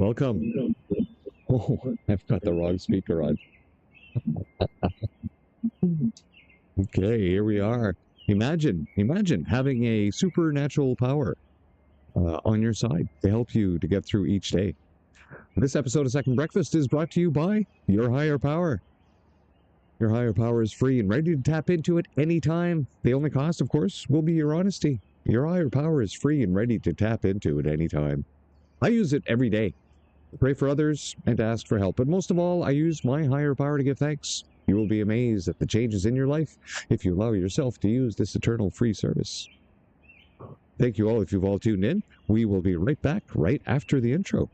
Welcome. Oh, I've got the wrong speaker on. Okay, here we are. Imagine having a supernatural power on your side to help you to get through each day. This episode of Second Breakfast is brought to you by your higher power. Your higher power is free and ready to tap into it anytime. The only cost, of course, will be your honesty. Your higher power is free and ready to tap into it anytime. I use it every day to pray for others and to ask for help. But most of all, I use my higher power to give thanks. You will be amazed at the changes in your life if you allow yourself to use this eternal free service. Thank you all if you've all tuned in. We will be right back right after the intro.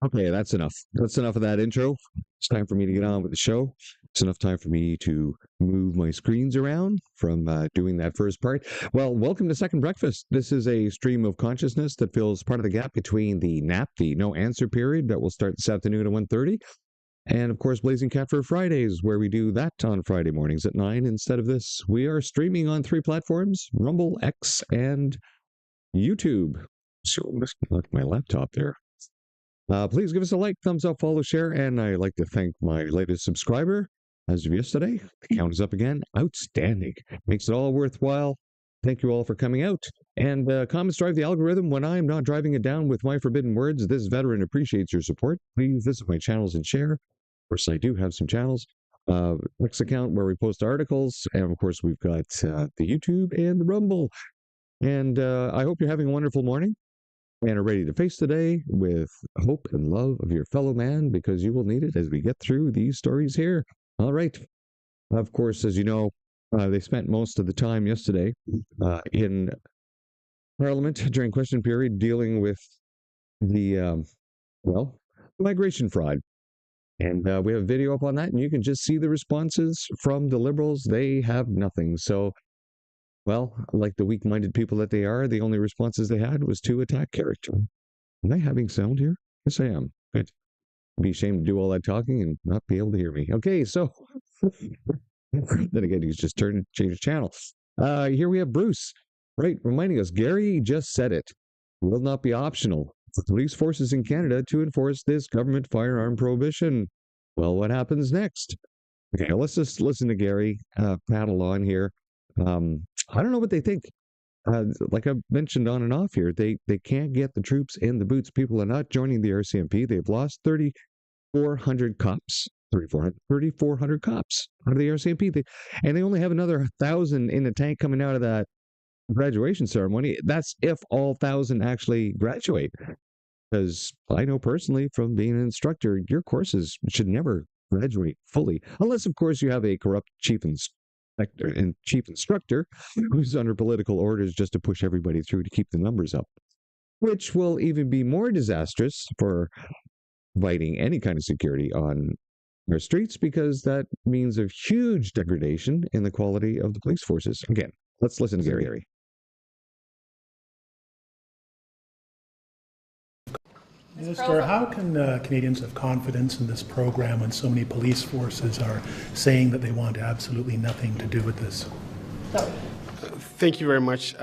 Okay, that's enough. That's enough of that intro. It's time for me to get on with the show. It's enough time for me to move my screens around from doing that first part. Well, welcome to Second Breakfast. This is a stream of consciousness that fills part of the gap between the nap, the no answer period that will start this afternoon at 1:30, and of course, Blazing Cat for Fridays, where we do that on Friday mornings at 9 instead of this. We are streaming on 3 platforms: Rumble, X, and YouTube. So I'm just going to look at my laptop there. Please give us a like, thumbs up, follow, share, and I'd like to thank my latest subscriber. As of yesterday, the count is up again. Outstanding. Makes it all worthwhile. Thank you all for coming out. And comments drive the algorithm when I'm not driving it down with my forbidden words. This veteran appreciates your support. Please visit my channels and share. Of course, I do have some channels. X account where we post articles. And of course, we've got the YouTube and the Rumble. And I hope you're having a wonderful morning and are ready to face the day with hope and love of your fellow man, because you will need it as we get through these stories here. All right. Of course, as you know, they spent most of the time yesterday in Parliament during question period dealing with the, migration fraud. And we have a video up on that, and you can just see the responses from the Liberals. They have nothing. So, well, like the weak-minded people that they are, the only responses they had was to attack character. Am I having sound here? Yes, I am. Good. Be ashamed to do all that talking and not be able to hear me. Okay, so then again, he's just change channel. Here we have Bruce, right, reminding us, Gary just said it. Will not be optional for police forces in Canada to enforce this government firearm prohibition. Well, what happens next? Okay, let's just listen to Gary paddle on here. I don't know what they think. Like I've mentioned on and off here, they can't get the troops in the boots. People are not joining the RCMP. They've lost 3,400 cops. 3,400 cops out of the RCMP. And they only have another 1,000 in the tank coming out of that graduation ceremony. That's if all 1,000 actually graduate. Because I know personally from being an instructor, your courses should never graduate fully. Unless, of course, you have a corrupt chief and chief instructor who's under political orders just to push everybody through to keep the numbers up, which will even be more disastrous for providing any kind of security on our streets because that means a huge degradation in the quality of the police forces. Again, let's listen to Gary. Minister, how can Canadians have confidence in this program when so many police forces are saying that they want absolutely nothing to do with this? Thank you very much.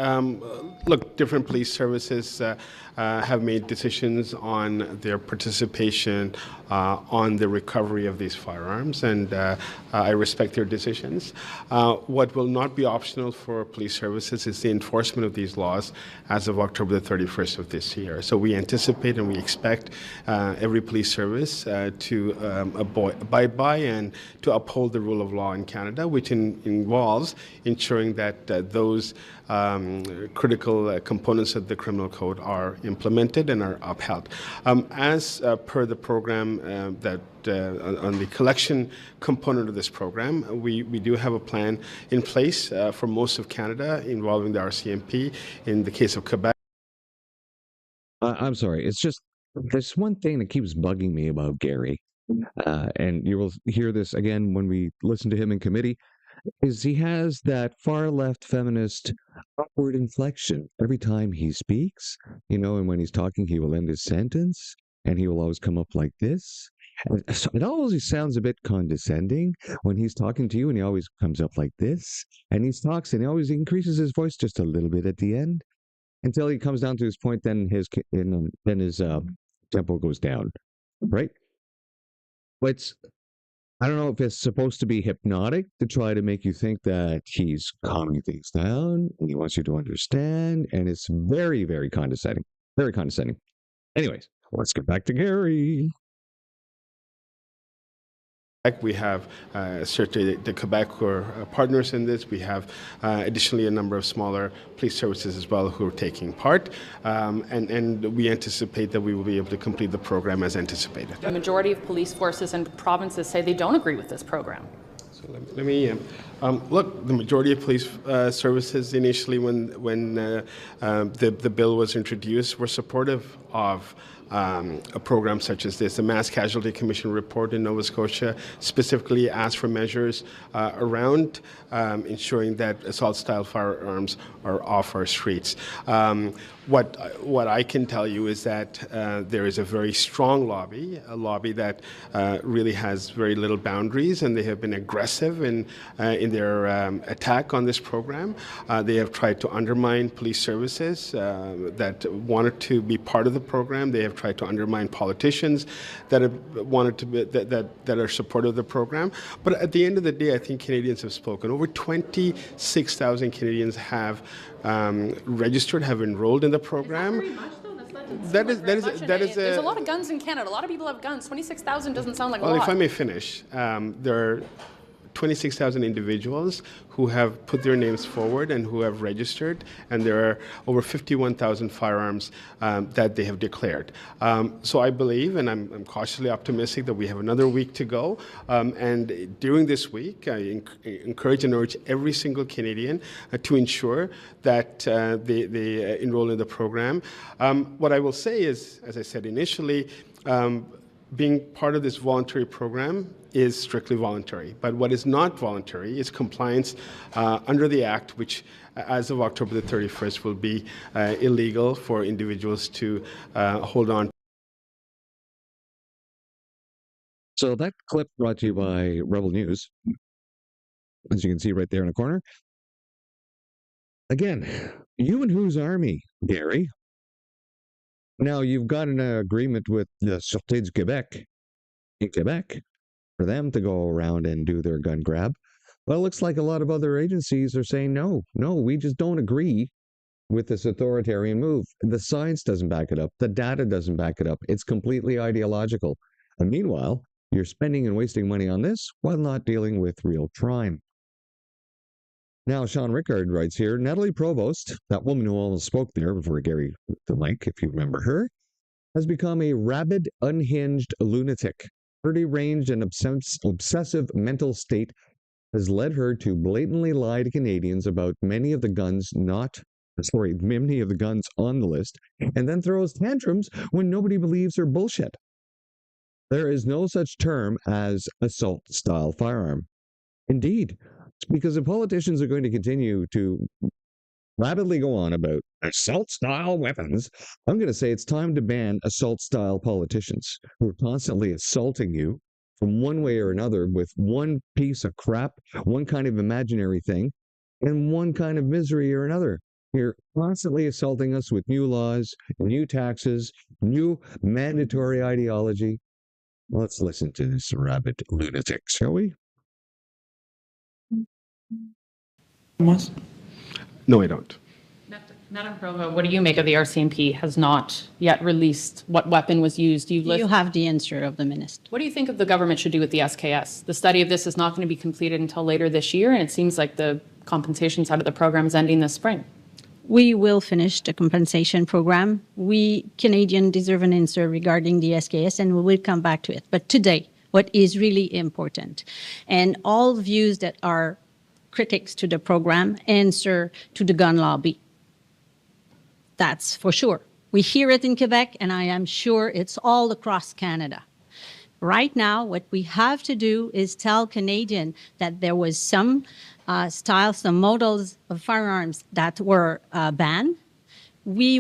Look, different police services have made decisions on their participation on the recovery of these firearms, and I respect their decisions. What will not be optional for police services is the enforcement of these laws as of October the 31st of this year. So we anticipate and we expect every police service to abide by and to uphold the rule of law in Canada, which involves ensuring that those critical components of the criminal code are implemented and are upheld. As per the program that on the collection component of this program, we do have a plan in place for most of Canada involving the RCMP. In the case of Quebec, I'm sorry. It's just there's one thing that keeps bugging me about Gary, and you will hear this again when we listen to him in committee. Is he has that far left feminist upward inflection every time he speaks, and when he's talking, he will end his sentence and he will always come up like this. And so it always sounds a bit condescending when he's talking to you, and he always comes up like this. And he talks and he always increases his voice just a little bit at the end until he comes down to his point. Then his tempo goes down, right? But I don't know if it's supposed to be hypnotic to try to make you think that he's calming things down and he wants you to understand. And it's very, very condescending. Very condescending. Anyways, let's get back to Gary. we have certainly the Quebec who are partners in this. We have additionally a number of smaller police services as well who are taking part, and we anticipate that we will be able to complete the program as anticipated. The majority of police forces and provinces say they don't agree with this program. So let me look. The majority of police services initially, when the bill was introduced, were supportive of a program such as this. The Mass Casualty Commission report in Nova Scotia specifically asked for measures around ensuring that assault-style firearms are off our streets. What I can tell you is that there is a very strong lobby, a lobby that really has very little boundaries, and they have been aggressive in their attack on this program. They have tried to undermine police services that wanted to be part of the program. They have tried to undermine politicians that have wanted to be, that are supportive of the program. But at the end of the day, I think Canadians have spoken. Over 26,000 Canadians have registered, have enrolled in the program. Is that very much, though? That is there's a lot of guns in Canada. A lot of people have guns. 26,000 doesn't sound like a lot. Well, if I may finish, there are 26,000 individuals who have put their names forward and who have registered, and there are over 51,000 firearms that they have declared. So I believe, and I'm cautiously optimistic, that we have another week to go. And during this week, I encourage and urge every single Canadian to ensure that they enroll in the program. What I will say is, as I said initially, being part of this voluntary program is strictly voluntary. But what is not voluntary is compliance under the Act, which as of October the 31st will be illegal for individuals to hold on. So that clip brought to you by Rebel News, as you can see right there in the corner. Again, you and whose army, Gary? Now, you've got an agreement with the Sûreté du Québec in Quebec for them to go around and do their gun grab. Well, it looks like a lot of other agencies are saying, no, we just don't agree with this authoritarian move. The science doesn't back it up. The data doesn't back it up. It's completely ideological. And meanwhile, you're spending and wasting money on this while not dealing with real crime. Now, Sean Rickard writes here, Natalie Provost, that woman who almost spoke there before Gary the mic, if you remember her, has become a rabid, unhinged lunatic. Her deranged and obsessive mental state has led her to blatantly lie to Canadians about many of the guns on the list, and then throws tantrums when nobody believes her bullshit. There is no such term as assault-style firearm. Indeed, because if politicians are going to continue to rapidly go on about assault-style weapons, I'm going to say it's time to ban assault-style politicians who are constantly assaulting you from one way or another with one piece of crap, one kind of imaginary thing, and one kind of misery or another. You're constantly assaulting us with new laws, new taxes, new mandatory ideology. Let's listen to this rabid lunatic, shall we? No, I don't. Madam Provost, what do you make of the RCMP has not yet released what weapon was used? You have the answer of the minister. What do you think of the government should do with the SKS? The study of this is not going to be completed until later this year, and it seems like the compensation side of the program is ending this spring. We will finish the compensation program. We Canadians deserve an answer regarding the SKS, and we will come back to it. But today, what is really important, and all views that are critics to the program answer to the gun lobby. That's for sure. We hear it in Quebec, and I am sure it's all across Canada. Right now, what we have to do is tell Canadians that there was some styles, some models of firearms that were banned. We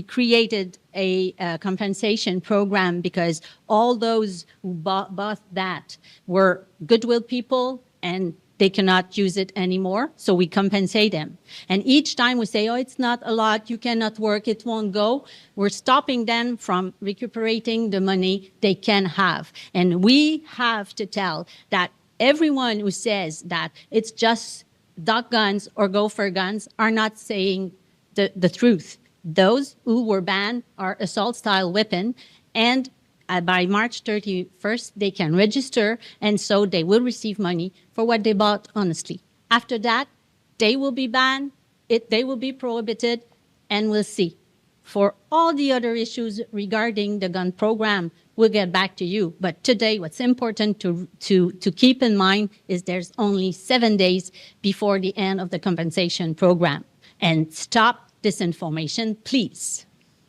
created a compensation program because all those who bought that were goodwill people and they cannot use it anymore, so we compensate them. And each time we say, oh, it's not a lot, you cannot work, it won't go, we're stopping them from recuperating the money they can have. And we have to tell that everyone who says that it's just duck guns or gopher guns are not saying the truth. Those who were banned are assault-style weapon, and by March 31st, they can register, and so they will receive money for what they bought honestly. After that, they will be banned, they will be prohibited, and we'll see. For all the other issues regarding the gun program, we'll get back to you. But today, what's important to keep in mind is there's only 7 days before the end of the compensation program. And stop disinformation, please.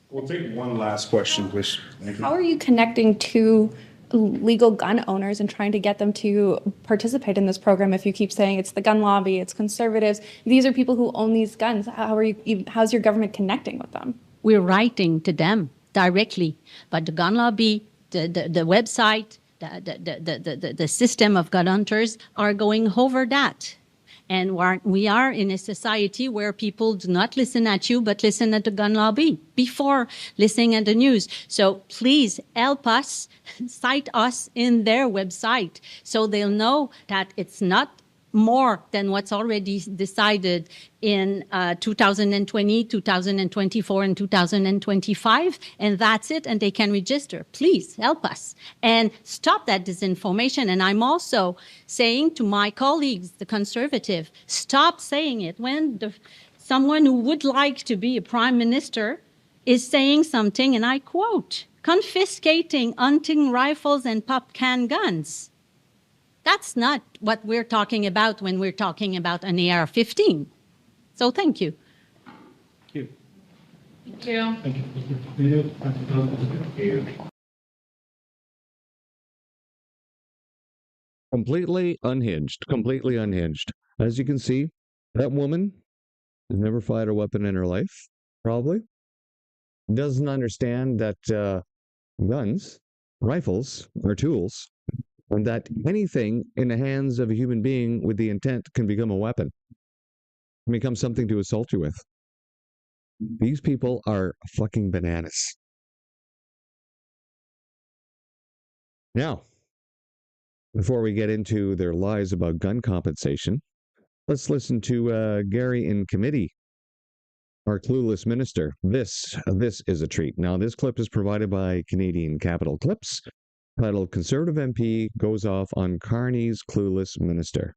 We'll take one last question, please. Thank you. How are you connecting to legal gun owners and trying to get them to participate in this program if you keep saying it's the gun lobby, it's conservatives? These are people who own these guns. How's your government connecting with them? We're writing to them directly, but the gun lobby, the website, the system of gun hunters are going over that. And we are in a society where people do not listen at you, but listen at the gun lobby before listening at the news. So please help us, cite us in their website so they'll know that it's not more than what's already decided in 2020, 2024, and 2025, and that's it, and they can register. Please help us and stop that disinformation. And I'm also saying to my colleagues, the conservative, stop saying it when someone who would like to be a prime minister is saying something, and I quote, confiscating hunting rifles and pop can guns. That's not what we're talking about when we're talking about an AR-15. So thank you. Thank you. Thank you. Thank you. Completely unhinged. Completely unhinged. As you can see, that woman has never fired a weapon in her life, probably. Doesn't understand that guns, rifles, are tools, and that anything in the hands of a human being with the intent can become a weapon, can become something to assault you with. These people are fucking bananas. Now, before we get into their lies about gun compensation, let's listen to Gary in committee, our clueless minister. This is a treat. Now, this clip is provided by Canadian Capital Clips, titled Conservative MP Goes Off on Carney's Clueless Minister.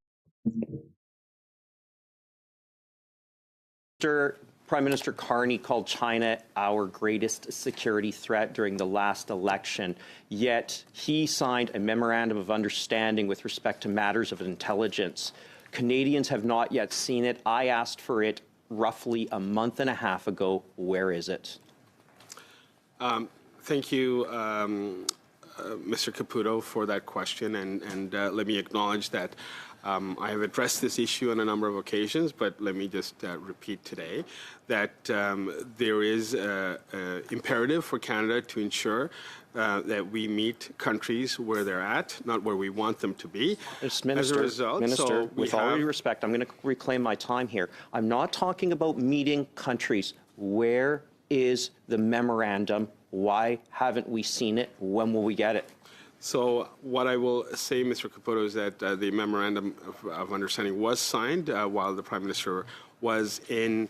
Prime Minister Carney called China our greatest security threat during the last election, yet he signed a memorandum of understanding with respect to matters of intelligence. Canadians have not yet seen it. I asked for it roughly a month and a half ago. Where is it? Thank you, Mr. Caputo, for that question, and let me acknowledge that I have addressed this issue on a number of occasions, but let me just repeat today that there is imperative for Canada to ensure that we meet countries where they're at, not where we want them to be. Minister, as a result, Minister, with all due respect, I'm going to reclaim my time here. I'm not talking about meeting countries. Where is the memorandum? Why haven't we seen it? When will we get it? So what I will say, Mr. Caputo, is that the memorandum of understanding was signed while the Prime Minister was in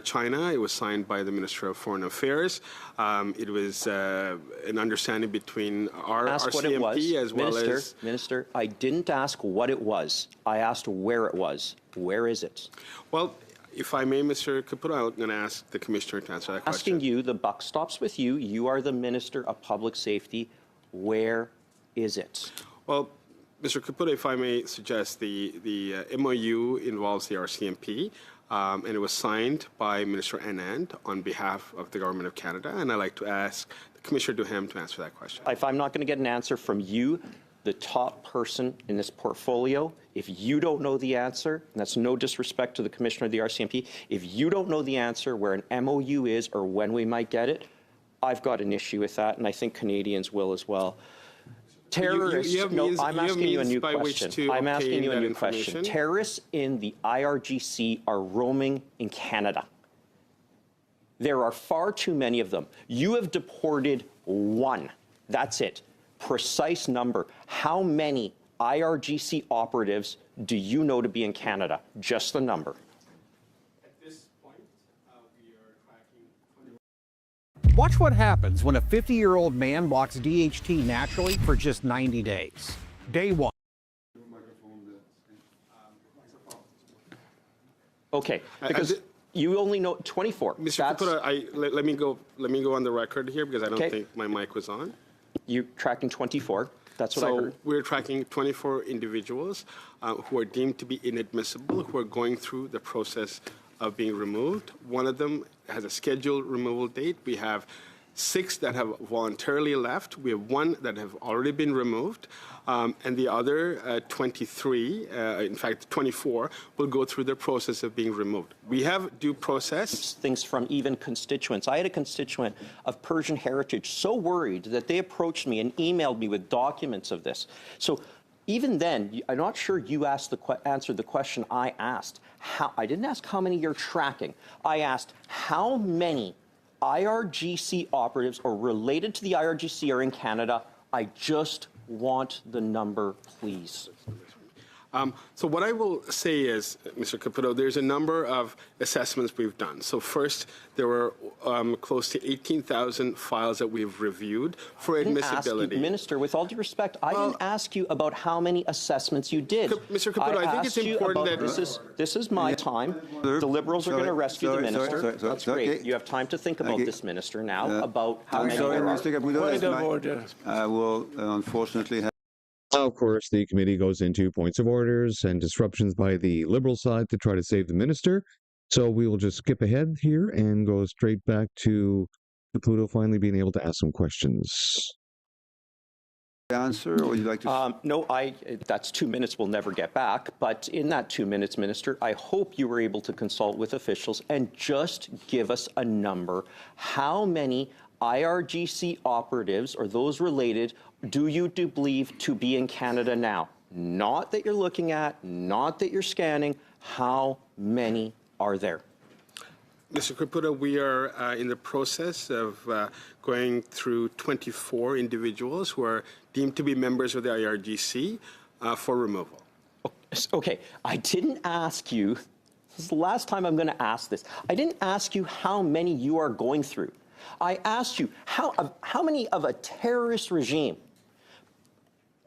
China. It was signed by the Minister of Foreign Affairs. It was an understanding between our CMP as well as... Minister, I didn't ask what it was. I asked where it was. Where is it? Well, if I may, Mr. Caputo, I'm going to ask the Commissioner to answer that question. Asking you, the buck stops with you. You are the Minister of Public Safety. Where is it? Well, Mr. Caputo, if I may suggest, the MOU involves the RCMP, and it was signed by Minister Anand on behalf of the Government of Canada, and I'd like to ask the Commissioner Duhem to answer that question. If I'm not going to get an answer from you, the top person in this portfolio, if you don't know the answer, and that's no disrespect to the Commissioner of the RCMP, if you don't know the answer where an MOU is or when we might get it, I've got an issue with that, and I think Canadians will as well. Terrorists, I'm asking you a new question. I'm asking you a new question. Terrorists in the IRGC are roaming in Canada. There are far too many of them. You have deported one. That's it. Precise number. How many IRGC operatives do you know to be in Canada? Just the number. At this point, we are tracking... Watch what happens when a 50-year-old man blocks DHT naturally for just 90 days. Day 1. Okay, because you only know 24. Mr. Caputo, let me go on the record here because I don't think my mic was on. You're tracking 24. That's what I heard. So we're tracking 24 individuals who are deemed to be inadmissible, who are going through the process of being removed. One of them has a scheduled removal date. We have 6 that have voluntarily left. We have 1 that have already been removed. And the other 23, in fact 24, will go through the process of being removed. We have due process. Things from even constituents. I had a constituent of Persian heritage so worried that they approached me and emailed me with documents of this. So even then, I'm not sure you answered the question I asked. I didn't ask how many you're tracking. I asked how many IRGC operatives or related to the IRGC are in Canada. I just want the number, please. So what I will say is, Mr. Caputo, there's a number of assessments we've done. So first, there were close to 18,000 files that we've reviewed for admissibility. Minister, with all due respect, I didn't ask you about how many assessments you did. Mr. Caputo, I think it's important that... This is my time. The Liberals are going to rescue the Minister. That's great. You have time to think about this, Minister, now, about how many there are. Mr. Caputo, I will unfortunately have... Of course, the committee goes into points of orders and disruptions by the Liberal side to try to save the minister. So we will just skip ahead here and go straight back to Caputo finally being able to ask some questions. Answer, or would you like to? No, that's 2 minutes we'll never get back. But in that 2 minutes, Minister, I hope you were able to consult with officials and just give us a number. How many IRGC operatives or those related do you believe to be in Canada now? Not that you're looking at, not that you're scanning. How many are there? Mr. Caputo, we are in the process of going through 24 individuals who are deemed to be members of the IRGC for removal. Okay, I didn't ask you, this is the last time I'm going to ask this, I didn't ask you how many you are going through. I asked you how many of a terrorist regime.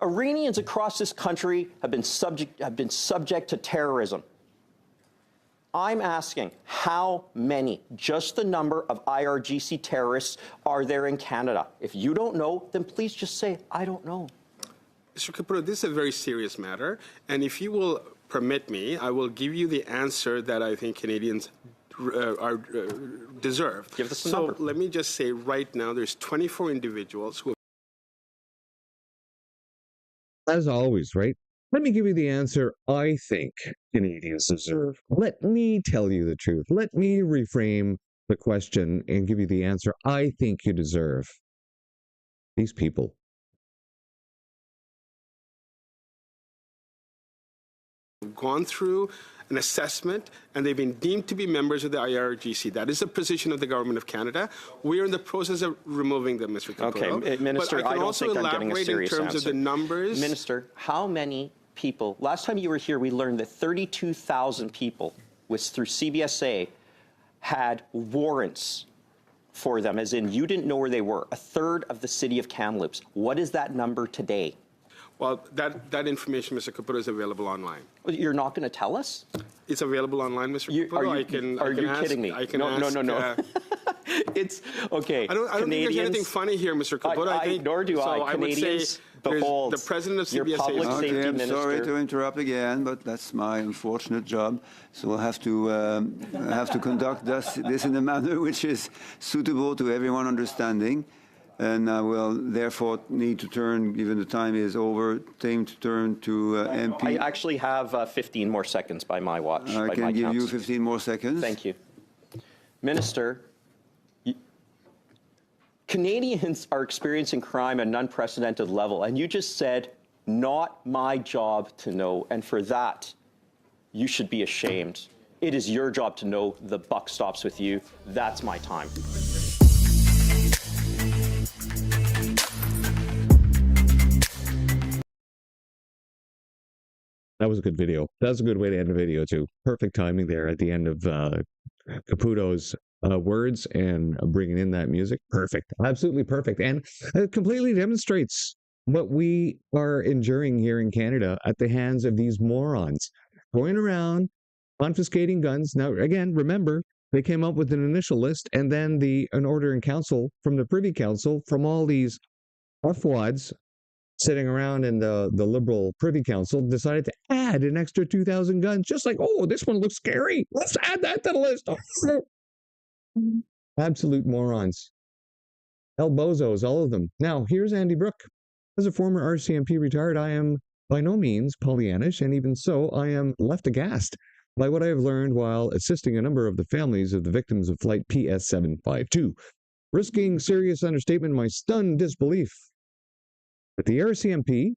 Iranians across this country have been subject to terrorism. I'm asking how many, just the number of IRGC terrorists are there in Canada? If you don't know, then please just say, I don't know. Mr. Caputo, this is a very serious matter, and if you will permit me, I will give you the answer that I think Canadians deserve. Give us a so number. Let me just say right now there's 24 individuals who As always, right? Let me give you the answer I think Canadians deserve. Let me tell you the truth. Let me reframe the question and give you the answer I think you deserve. These people. gone through an assessment and they've been deemed to be members of the IRGC. That is the position of the Government of Canada. We are in the process of removing them, Mr. Caputo. Okay, Minister, but I can don't also think I'm getting a elaborate serious in terms answer. of the numbers. Minister, how many people, last time you were here, we learned that 32,000 people through CBSA had warrants for them, as in you didn't know where they were, a third of the city of Kamloops. What is that number today? Well, that information, Mr. Caputo, is available online. You're not going to tell us? It's available online, Mr. Caputo. Are you kidding me? No. It's okay. I don't think there's anything funny here, Mr. Caputo. Nor do I. I would say behold, the president of CBSA. your public safety I'm minister. sorry to interrupt again, but that's my unfortunate job. So we'll have to conduct this in a manner which is suitable to everyone's understanding. And I will therefore need to turn, given the time is over, to turn to MP. I actually have 15 more seconds by my watch. I can give you 15 more seconds. Thank you. Minister, Canadians are experiencing crime at an unprecedented level, and you just said, not my job to know, and for that, you should be ashamed. It is your job to know. The buck stops with you. That's my time. That was a good video. That's a good way to end the video, too. Perfect timing there at the end of Caputo's words and bringing in that music. Perfect. Absolutely perfect. And it completely demonstrates what we are enduring here in Canada at the hands of these morons going around confiscating guns. Now, again, remember, they came up with an initial list and then an order in council from the Privy Council from all these F-wads sitting around in the Liberal Privy Council decided to add an extra 2,000 guns, just like, oh, this one looks scary. Let's add that to the list. Absolute morons. El bozos, all of them. Now, here's Andy Brooke. As a former RCMP retired, I am by no means Pollyannish, and even so, I am left aghast by what I have learned while assisting a number of the families of the victims of Flight PS752, risking serious understatement my stunned disbelief. But the RCMP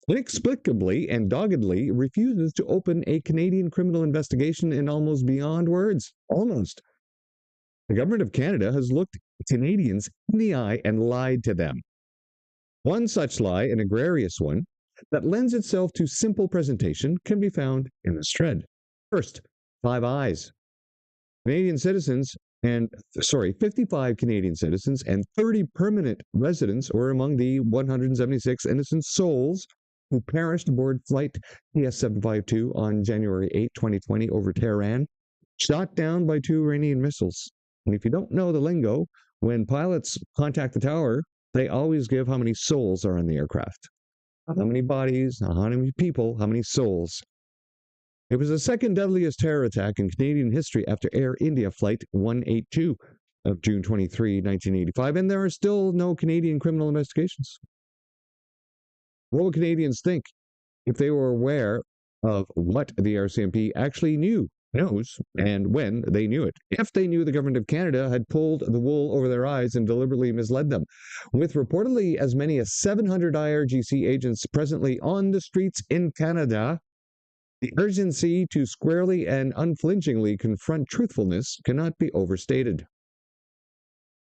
inexplicably and doggedly refuses to open a Canadian criminal investigation in almost beyond words. Almost. The Government of Canada has looked Canadians in the eye and lied to them. One such lie, an egregious one, that lends itself to simple presentation can be found in this thread. First, 5 eyes. 55 Canadian citizens and 30 permanent residents were among the 176 innocent souls who perished aboard Flight PS752 on January 8, 2020 over Tehran, shot down by 2 Iranian missiles. And if you don't know the lingo, when pilots contact the tower, they always give how many souls are on the aircraft. How many bodies, how many people, how many souls. It was the second deadliest terror attack in Canadian history after Air India Flight 182 of June 23, 1985, and there are still no Canadian criminal investigations. What would Canadians think if they were aware of what the RCMP actually knows, and when they knew it? If they knew the Government of Canada had pulled the wool over their eyes and deliberately misled them, with reportedly as many as 700 IRGC agents presently on the streets in Canada, the urgency to squarely and unflinchingly confront truthfulness cannot be overstated.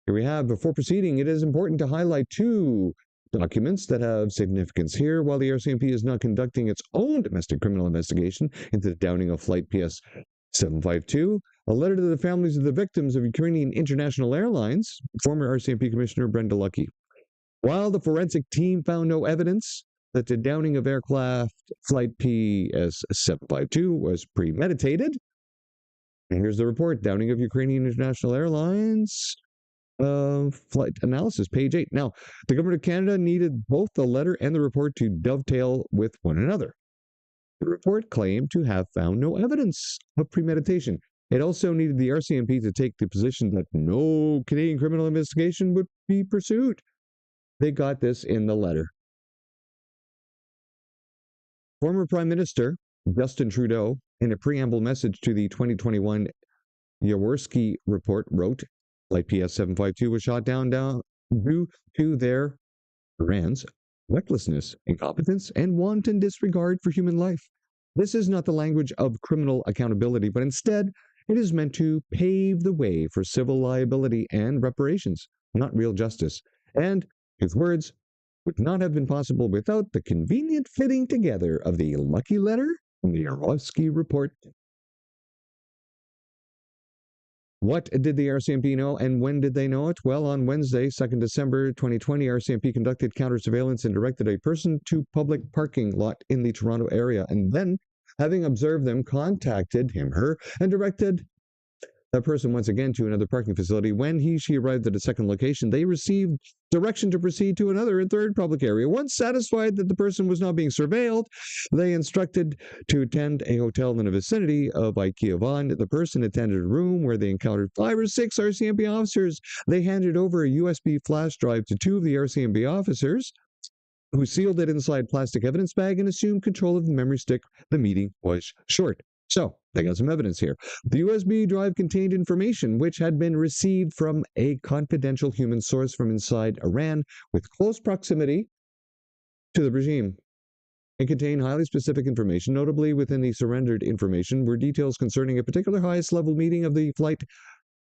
Here we have, before proceeding, it is important to highlight 2 documents that have significance here. While the RCMP is not conducting its own domestic criminal investigation into the downing of Flight PS752, a letter to the families of the victims of Ukrainian International Airlines, former RCMP Commissioner Brenda Lucki. While the forensic team found no evidence that the downing of aircraft flight PS-752 was premeditated. And here's the report, downing of Ukrainian International Airlines flight analysis, page 8. Now, the government of Canada needed both the letter and the report to dovetail with one another. The report claimed to have found no evidence of premeditation. It also needed the RCMP to take the position that no Canadian criminal investigation would be pursued. They got this in the letter. Former Prime Minister Justin Trudeau, in a preamble message to the 2021 Jaworski report, wrote, Flight PS-752 was shot down due to their Iran's recklessness, incompetence, and wanton disregard for human life. This is not the language of criminal accountability, but instead it is meant to pave the way for civil liability and reparations, not real justice. And, his words, would not have been possible without the convenient fitting together of the lucky letter and the Jaworski report. What did the RCMP know, and when did they know it? Well, on Wednesday, 2nd December 2020, RCMP conducted counter-surveillance and directed a person to public parking lot in the Toronto area, and then, having observed them, contacted her, and directed that person once again to another parking facility. When she arrived at a second location, they received direction to proceed to another and third public area. Once satisfied that the person was not being surveilled, they instructed to attend a hotel in the vicinity of IKEA Vaughan. The person attended a room where they encountered 5 or 6 RCMP officers. They handed over a USB flash drive to 2 of the RCMP officers, who sealed it inside plastic evidence bag and assumed control of the memory stick. The meeting was short. So, they got some evidence here. The USB drive contained information which had been received from a confidential human source from inside Iran with close proximity to the regime. It contained highly specific information. Notably, within the surrendered information were details concerning a particular highest-level meeting of the flight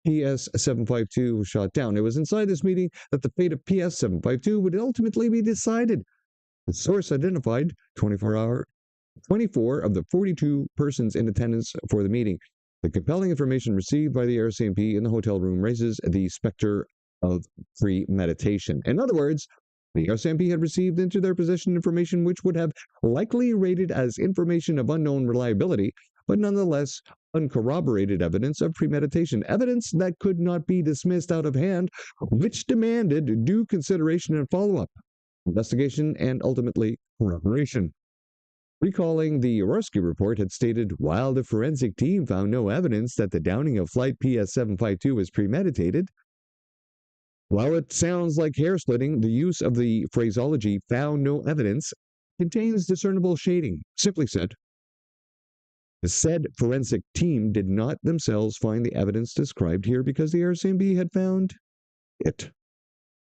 PS-752 was shot down. It was inside this meeting that the fate of PS-752 would ultimately be decided. The source identified 24 of the 42 persons in attendance for the meeting. The compelling information received by the RCMP in the hotel room raises the specter of premeditation. In other words, the RCMP had received into their possession information which would have likely rated as information of unknown reliability, but nonetheless uncorroborated evidence of premeditation, evidence that could not be dismissed out of hand, which demanded due consideration and follow-up, investigation, and ultimately corroboration. Recalling the Jaworski report had stated, while the forensic team found no evidence that the downing of flight PS-752 was premeditated, while it sounds like hair-splitting, the use of the phraseology "found no evidence" contains discernible shading. Simply said, the said forensic team did not themselves find the evidence described here because the RCMP had found it.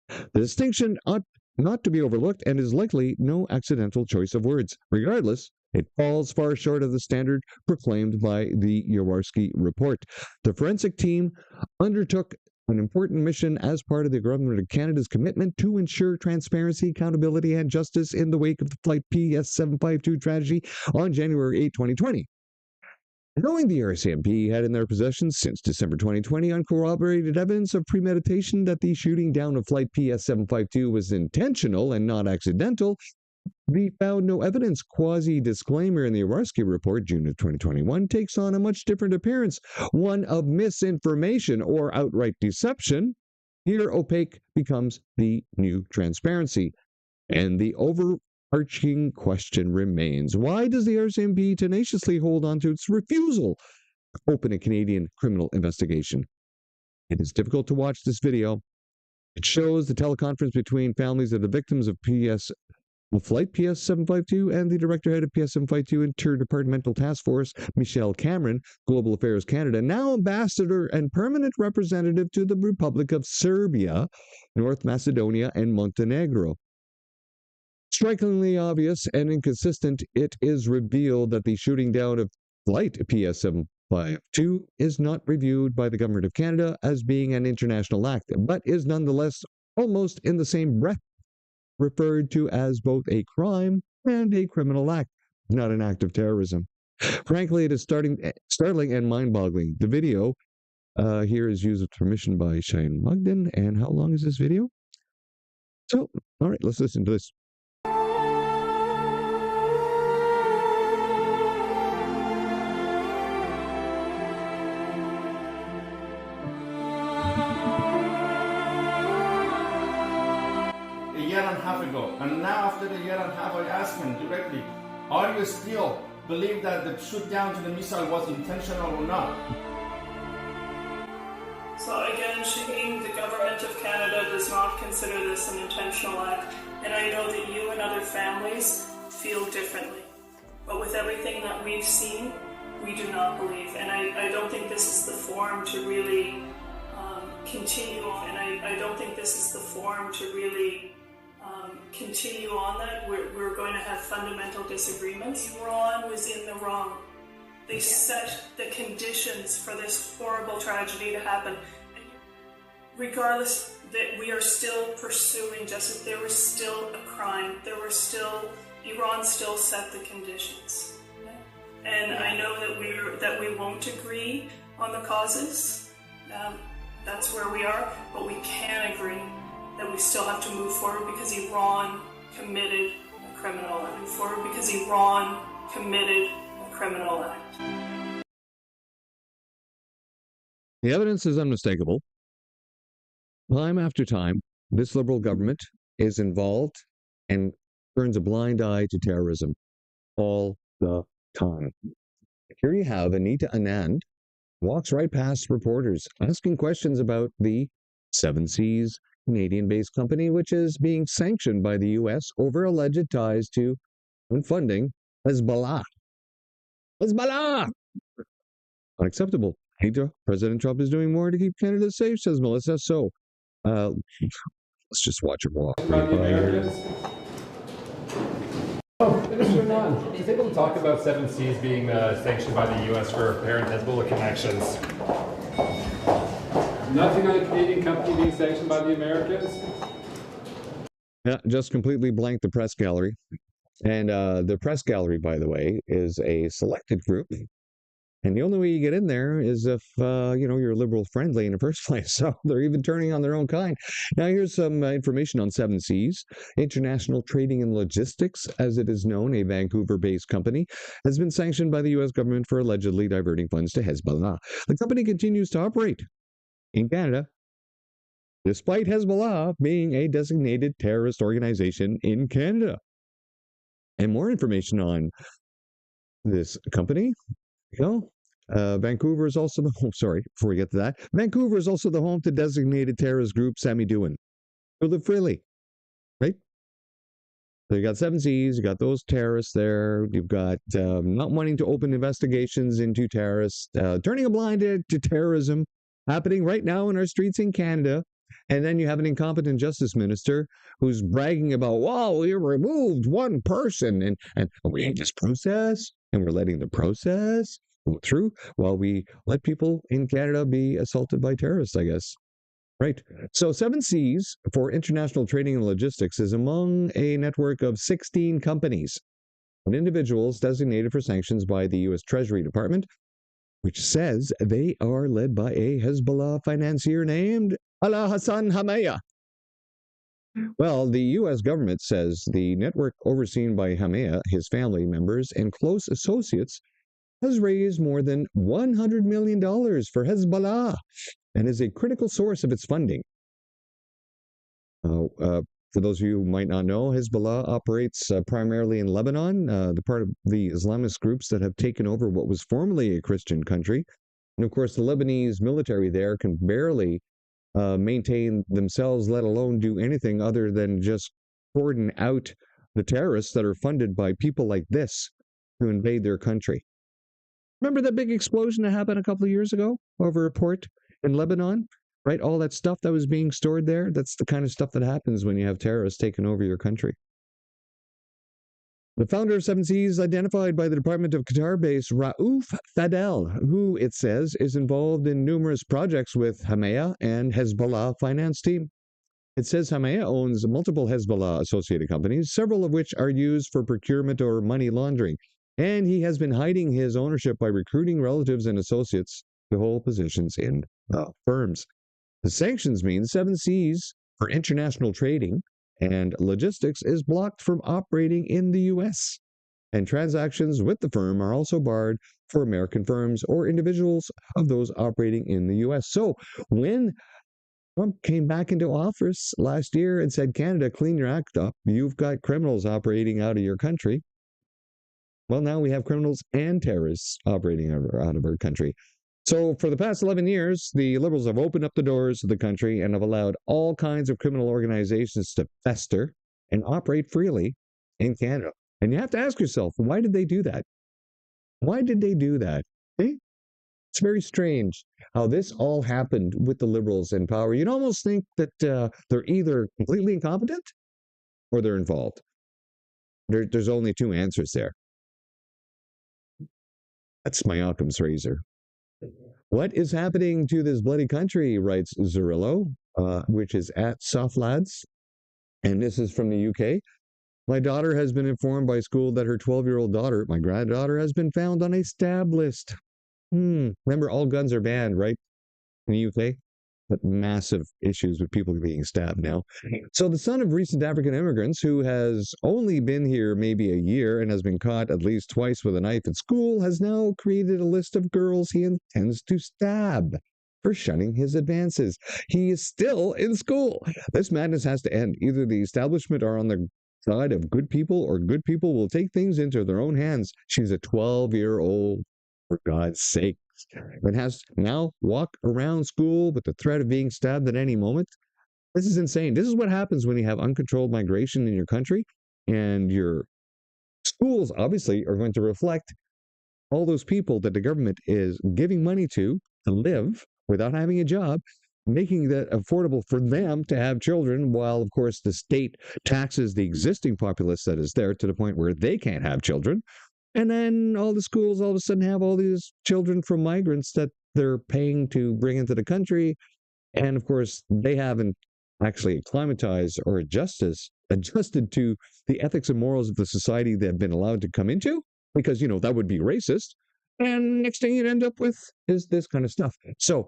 The distinction ought not to be overlooked and is likely no accidental choice of words. Regardless, it falls far short of the standard proclaimed by the Jaworski report. The forensic team undertook an important mission as part of the Government of Canada's commitment to ensure transparency, accountability, and justice in the wake of the Flight PS-752 tragedy on January 8, 2020. Knowing the RCMP had in their possession since December 2020 uncorroborated evidence of premeditation that the shooting down of Flight PS-752 was intentional and not accidental, the found no evidence quasi-disclaimer in the Jaworski report, June of 2021, takes on a much different appearance, one of misinformation or outright deception. Here, opaque becomes the new transparency. And the overarching question remains, why does the RCMP tenaciously hold on to its refusal to open a Canadian criminal investigation? It is difficult to watch this video. It shows the teleconference between families of the victims of Flight PS-752 and the Director-Head of PS-752 Interdepartmental Task Force, Michelle Cameron, Global Affairs Canada, now Ambassador and Permanent Representative to the Republic of Serbia, North Macedonia, and Montenegro. Strikingly obvious and inconsistent, it is revealed that the shooting down of Flight PS-752 is not reviewed by the Government of Canada as being an international act, but is nonetheless almost in the same breath referred to as both a crime and a criminal act, not an act of terrorism. Frankly, it is startling and mind-boggling. The video here is used with permission by Shane Mugden. And how long is this video? So, all right, let's listen to this. year and a half ago. And now after the year and a half, I asked him directly, are you still believe that the shoot down to the missile was intentional or not? So again, Shaheen, the government of Canada does not consider this an intentional act, and I know that you and other families feel differently. But with everything that we've seen, we do not believe, and I don't think this is the forum to really continue on, and I don't think this is the forum to really continue on that. We're going to have fundamental disagreements. Iran was in the wrong. They set the conditions for this horrible tragedy to happen. Regardless, that we are still pursuing justice. There was still a crime. Iran still set the conditions. And I know that we won't agree on the causes. That's where we are, but we can agree that we still have to move forward because Iran committed a criminal act. Move forward because Iran committed a criminal act. The evidence is unmistakable. Time after time, this Liberal government is involved and turns a blind eye to terrorism all the time. Here you have Anita Anand walks right past reporters asking questions about the Seven Seas Canadian-based company, which is being sanctioned by the U.S. over alleged ties to and funding Hezbollah. Hezbollah! Unacceptable. President Trump is doing more to keep Canada safe, says Melissa. So, let's just watch him walk. Minister Anand, is able to talk about Seven Seas being sanctioned by the U.S. for apparent Hezbollah connections? Nothing on a Canadian company being sanctioned by the Americans? Yeah, just completely blanked the press gallery. And the press gallery, by the way, is a selected group. And the only way you get in there is if, you're liberal friendly in the first place. So they're even turning on their own kind. Now, here's some information on Seven Seas. International Trading and Logistics, as it is known, a Vancouver-based company, has been sanctioned by the U.S. government for allegedly diverting funds to Hezbollah. The company continues to operate in Canada, despite Hezbollah being a designated terrorist organization in Canada. And more information on this company, Vancouver is also the home. Sorry, before we get to that, Vancouver is also the home to designated terrorist group Sammy Doohan, who live freely, right? So you got Seven Seas, you got those terrorists there. You've got not wanting to open investigations into terrorists, turning a blind eye to terrorism happening right now in our streets in Canada. And then you have an incompetent justice minister who's bragging about, wow, we removed one person and we had this process and we're letting the process go through while we let people in Canada be assaulted by terrorists, I guess. Right. So Seven Seas for International Trading and Logistics is among a network of 16 companies and individuals designated for sanctions by the U.S. Treasury Department, which says they are led by a Hezbollah financier named Ala Hassan Hamaya. Well, the U.S. government says the network overseen by Hamaya, his family members, and close associates has raised more than $100 million for Hezbollah and is a critical source of its funding. For those of you who might not know, Hezbollah operates primarily in Lebanon, the part of the Islamist groups that have taken over what was formerly a Christian country. And of course, the Lebanese military there can barely maintain themselves, let alone do anything other than just cordon out the terrorists that are funded by people like this to invade their country. Remember that big explosion that happened a couple of years ago over a port in Lebanon? Right? All that stuff that was being stored there, that's the kind of stuff that happens when you have terrorists taking over your country. The founder of Seven Seas, identified by the Department of Qatar-based Raouf Fadel, who, it says, is involved in numerous projects with Hamaya and Hezbollah finance team. It says Hamaya owns multiple Hezbollah-associated companies, several of which are used for procurement or money laundering. And he has been hiding his ownership by recruiting relatives and associates to hold positions in firms. The sanctions mean Seven Seas for International Trading and Logistics is blocked from operating in the U.S. And transactions with the firm are also barred for American firms or individuals of those operating in the U.S. So when Trump came back into office last year and said, Canada, clean your act up. You've got criminals operating out of your country. Well, now we have criminals and terrorists operating out of our country. So for the past 11 years, the Liberals have opened up the doors of the country and have allowed all kinds of criminal organizations to fester and operate freely in Canada. And you have to ask yourself, why did they do that? Why did they do that? Eh? It's very strange how this all happened with the Liberals in power. You'd almost think that they're either completely incompetent or they're involved. There's only two answers there. That's my Occam's razor. What is happening to this bloody country, writes Zerillo, which is at Softlads. And this is from the UK. My daughter has been informed by school that her 12-year-old daughter, my granddaughter, has been found on a stab list. Remember, all guns are banned, right? In the UK? But massive issues with people being stabbed now. So the son of recent African immigrants who has only been here maybe a year and has been caught at least twice with a knife at school has now created a list of girls he intends to stab for shunning his advances. He is still in school. This madness has to end. Either the establishment are on the side of good people or good people will take things into their own hands. She's a 12-year-old, for God's sake, and has now walk around school with the threat of being stabbed at any moment. This is insane. This is what happens when you have uncontrolled migration in your country, and your schools obviously are going to reflect all those people that the government is giving money to live without having a job, making that affordable for them to have children, while, of course, the state taxes the existing populace that is there to the point where they can't have children. And then all the schools all of a sudden have all these children from migrants that they're paying to bring into the country. And of course, they haven't actually acclimatized or adjusted to the ethics and morals of the society they've been allowed to come into, because, that would be racist. And next thing you'd end up with is this kind of stuff. So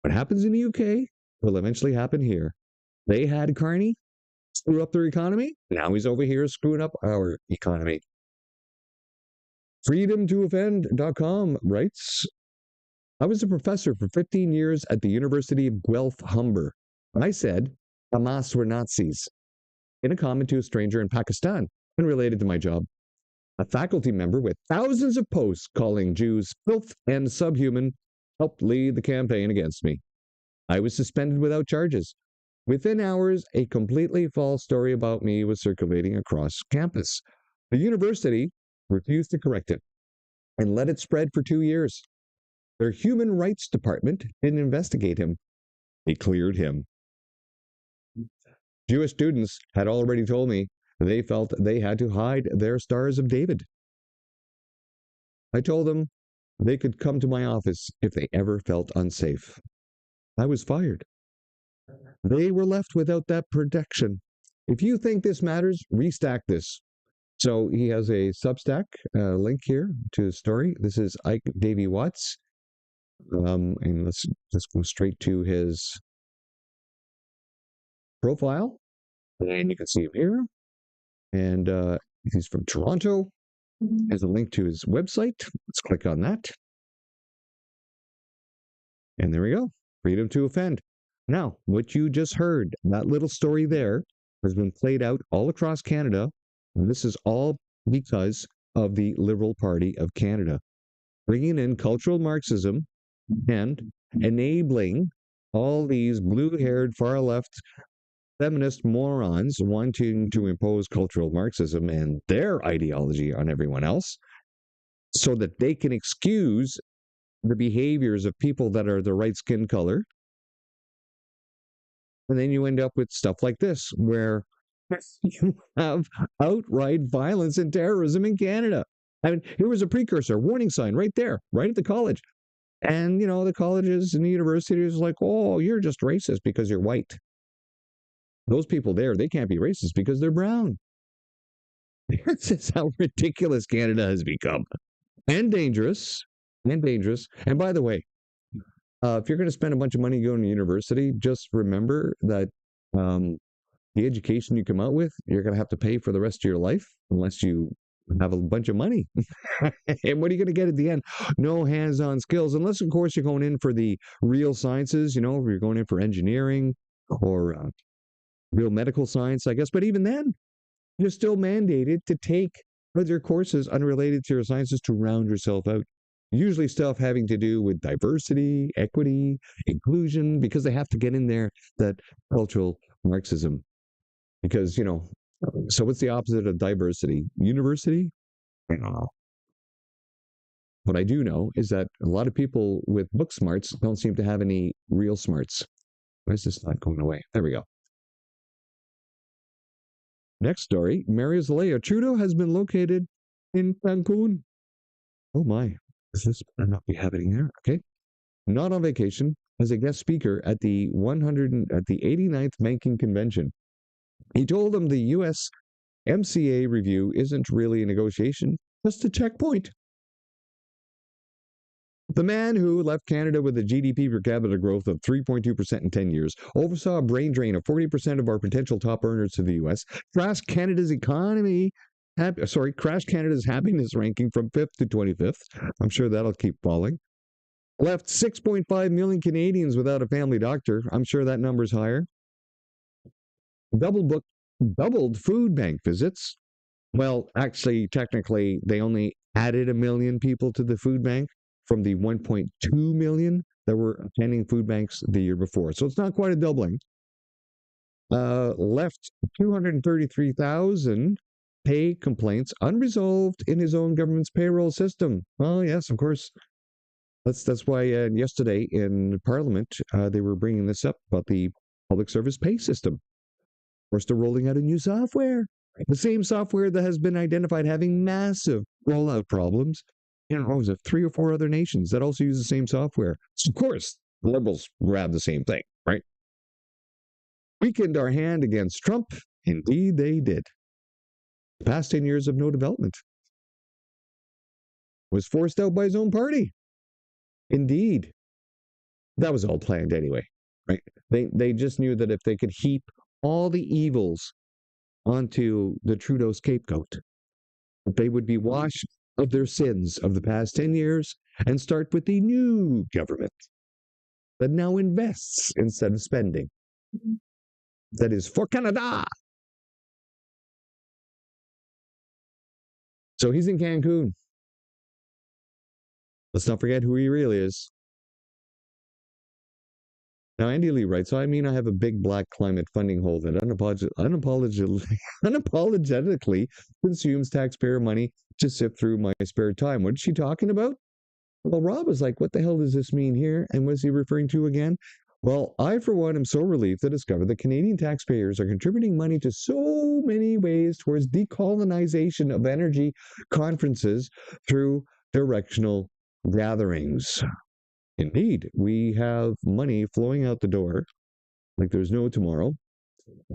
what happens in the UK will eventually happen here. They had Carney screw up their economy. Now he's over here screwing up our economy. freedomtooffend.com writes, I was a professor for 15 years at the University of Guelph Humber. I said Hamas were Nazis in a comment to a stranger in Pakistan, unrelated to my job. A faculty member with thousands of posts calling Jews filth and subhuman helped lead the campaign against me. I was suspended without charges. Within hours, a completely false story about me was circulating across campus. The university refused to correct it and let it spread for 2 years. Their human rights department didn't investigate him. They cleared him. Jewish students had already told me they felt they had to hide their Stars of David. I told them they could come to my office if they ever felt unsafe. I was fired. They were left without that protection. If you think this matters, restack this. So he has a Substack link here to his story. This is Ike Davey Watts. And let's go straight to his profile. And you can see him here. And he's from Toronto. Has a link to his website. Let's click on that. And there we go. Freedom to offend. Now, what you just heard, that little story there, has been played out all across Canada. And this is all because of the Liberal Party of Canada, bringing in cultural Marxism and enabling all these blue-haired, far-left feminist morons wanting to impose cultural Marxism and their ideology on everyone else so that they can excuse the behaviors of people that are the right skin color. And then you end up with stuff like this, where you have outright violence and terrorism in Canada. I mean, here was a precursor, warning sign right there, right at the college. And, the colleges and the universities like, oh, you're just racist because you're white. Those people there, they can't be racist because they're brown. This is how ridiculous Canada has become. And dangerous. And dangerous. And by the way, if you're going to spend a bunch of money going to university, just remember that the education you come out with, you're going to have to pay for the rest of your life unless you have a bunch of money. And what are you going to get at the end? No hands-on skills, unless, of course, you're going in for the real sciences, if you're going in for engineering or real medical science, I guess. But even then, you're still mandated to take other courses unrelated to your sciences to round yourself out. Usually stuff having to do with diversity, equity, inclusion, because they have to get in there that cultural Marxism. Because, so what's the opposite of diversity? University? I don't know. What I do know is that a lot of people with book smarts don't seem to have any real smarts. Why is this not going away? There we go. Next story, Mary Zelaya. Trudeau has been located in Cancun. Oh my, this better not be happening there. Okay. Not on vacation, as a guest speaker at the 89th Banking Convention. He told them the U.S. MCA review isn't really a negotiation, just a checkpoint. The man who left Canada with a GDP per capita growth of 3.2% in 10 years oversaw a brain drain of 40% of our potential top earners to the U.S., crashed Canada's happiness ranking from 5th to 25th. I'm sure that'll keep falling. Left 6.5 million Canadians without a family doctor. I'm sure that number's higher. Doubled food bank visits. Well, actually, technically, they only added 1 million people to the food bank from the 1.2 million that were attending food banks the year before. So it's not quite a doubling. Left 233,000 pay complaints unresolved in his own government's payroll system. Well, yes, of course. That's why yesterday in Parliament, they were bringing this up about the public service pay system. Of course, they're rolling out a new software. The same software that has been identified having massive rollout problems. Was it 3 or 4 other nations that also use the same software? So of course, the Liberals grab the same thing, right? Weakened our hand against Trump. Indeed, they did. The past 10 years of no development. Was forced out by his own party. Indeed. That was all planned anyway, right? They just knew that if they could heap all the evils onto the Trudeau scapegoat, they would be washed of their sins of the past 10 years and start with the new government that now invests instead of spending. That is for Canada. So he's in Cancun. Let's not forget who he really is. Now, Andy Lee writes, I have a big black climate funding hole that unapologetically consumes taxpayer money to sift through my spare time. What is she talking about? Well, Rob is like, what the hell does this mean here? And what is he referring to again? Well, I, for one, am so relieved to discover that Canadian taxpayers are contributing money to so many ways towards decolonization of energy conferences through directional gatherings. Indeed, we have money flowing out the door like there's no tomorrow,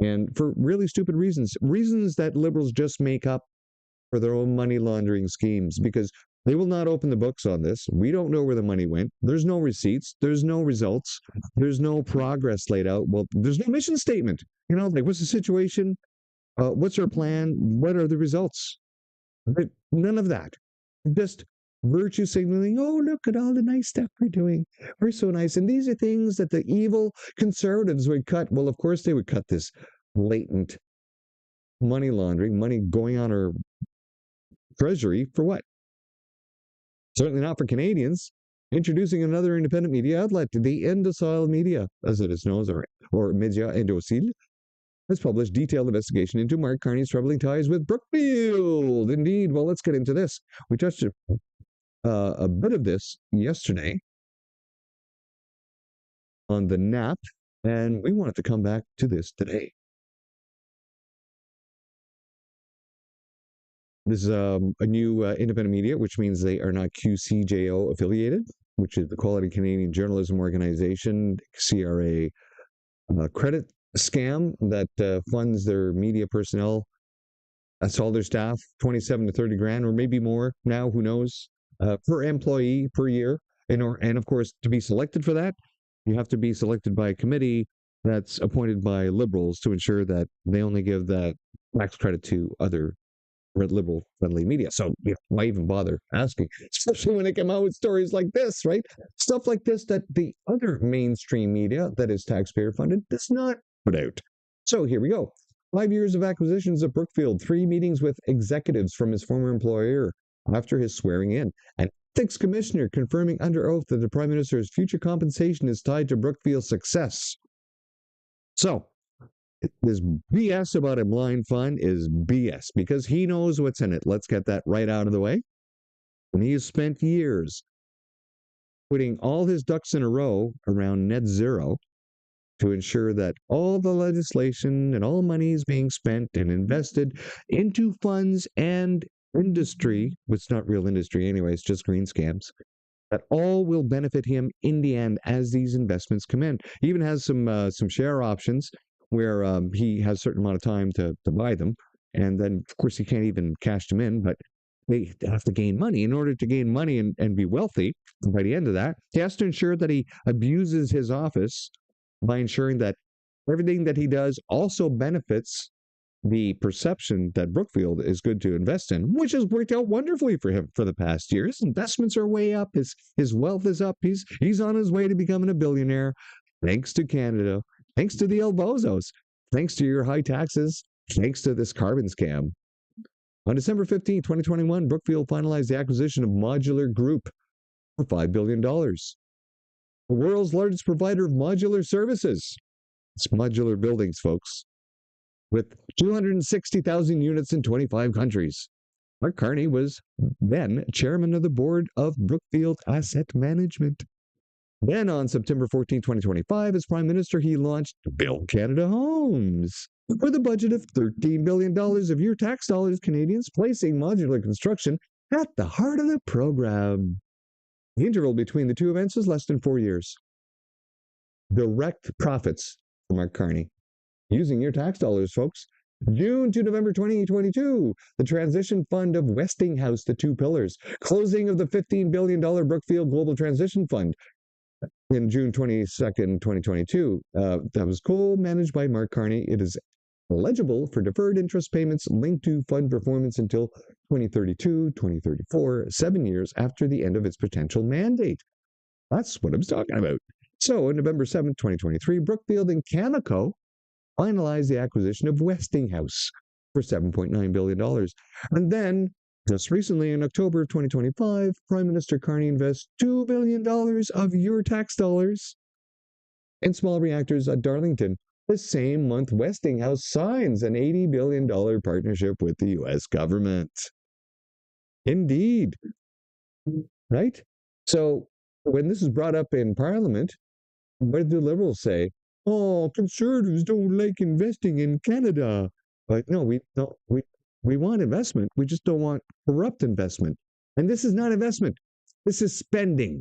and for really stupid reasons that Liberals just make up for their own money laundering schemes, because they will not open the books on this. We don't know where the money went. There's no receipts. There's no results. There's no progress laid out. Well, there's no mission statement. What's the situation? What's our plan? What are the results? None of that. Just virtue signaling. Oh, look at all the nice stuff we're doing. We're so nice. And these are things that the evil conservatives would cut. Well, of course they would cut this latent money laundering, money going on our treasury for what? Certainly not for Canadians. Introducing another independent media outlet, the Indocile Media, as it is known, or Media Indocile, has published detailed investigation into Mark Carney's troubling ties with Brookfield. Indeed. Well, let's get into this. We touched a bit of this yesterday on the NAP, and we wanted to come back to this today. This is a new independent media, which means they are not QCJO affiliated, which is the Quality Canadian Journalism Organization, CRA credit scam that funds their media personnel. That's all their staff, 27 to 30 grand, or maybe more now, who knows, per employee per year. And of course, to be selected for that, you have to be selected by a committee that's appointed by Liberals to ensure that they only give that tax credit to other liberal-friendly media. So why even bother asking? Especially when they come out with stories like this, right? Stuff like this that the other mainstream media that is taxpayer-funded does not put out. So here we go. 5 years of acquisitions at Brookfield, 3 meetings with executives from his former employer after his swearing in, an ethics commissioner confirming under oath that the Prime Minister's future compensation is tied to Brookfield's success. So, this BS about a blind fund is BS because he knows what's in it. Let's get that right out of the way. And he has spent years putting all his ducks in a row around net zero to ensure that all the legislation and all money is being spent and invested into funds and industry, which is not real industry anyway, it's just green scams, that all will benefit him in the end as these investments come in. He even has some share options where he has a certain amount of time to buy them. And then, of course, he can't even cash them in, but they have to gain money. In order to gain money and be wealthy, by the end of that, he has to ensure that he abuses his office by ensuring that everything that he does also benefits the perception that Brookfield is good to invest in, which has worked out wonderfully for him for the past years. Investments are way up. His wealth is up. He's on his way to becoming a billionaire, thanks to Canada, thanks to the El Bozos, thanks to your high taxes, thanks to this carbon scam. On December 15, 2021, Brookfield finalized the acquisition of Modular Group for $5 billion. The world's largest provider of modular services. It's modular buildings, folks, with 260,000 units in 25 countries. Mark Carney was then chairman of the board of Brookfield Asset Management. Then on September 14, 2025, as Prime Minister, he launched Build Canada Homes with a budget of $13 billion of your tax dollars, Canadians, placing modular construction at the heart of the program. The interval between the two events is less than 4 years. Direct profits for Mark Carney. Using your tax dollars, folks. June to November 2022, the transition fund of Westinghouse, the two pillars. Closing of the $15 billion Brookfield Global Transition Fund in June 22nd, 2022. That was co-managed by Mark Carney. It is eligible for deferred interest payments linked to fund performance until 2032, 2034, 7 years after the end of its potential mandate. That's what I was talking about. So on November 7th, 2023, Brookfield and Cameco finalized the acquisition of Westinghouse for $7.9 billion. And then, just recently in October of 2025, Prime Minister Carney invests $2 billion of your tax dollars in small reactors at Darlington. The same month, Westinghouse signs an $80 billion partnership with the U.S. government. Indeed. Right? So, when this is brought up in Parliament, what did the Liberals say? Oh, Conservatives don't like investing in Canada. But no, we want investment. We just don't want corrupt investment. And this is not investment. This is spending.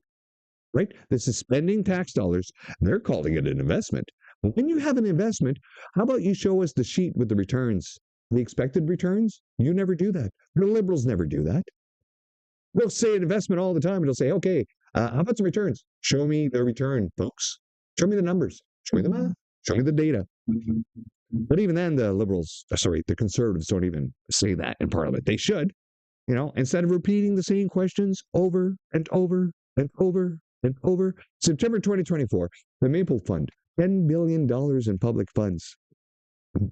Right? This is spending tax dollars. They're calling it an investment. But when you have an investment, how about you show us the sheet with the returns? The expected returns? You never do that. The Liberals never do that. They'll say an investment all the time. And they'll say, okay, how about some returns? Show me the return, folks. Show me the numbers. Show me the math. Show me the data. But even then, the Conservatives don't even say that in Parliament. They should, instead of repeating the same questions over and over and over and over. September 2024, the Maple Fund, $10 billion in public funds.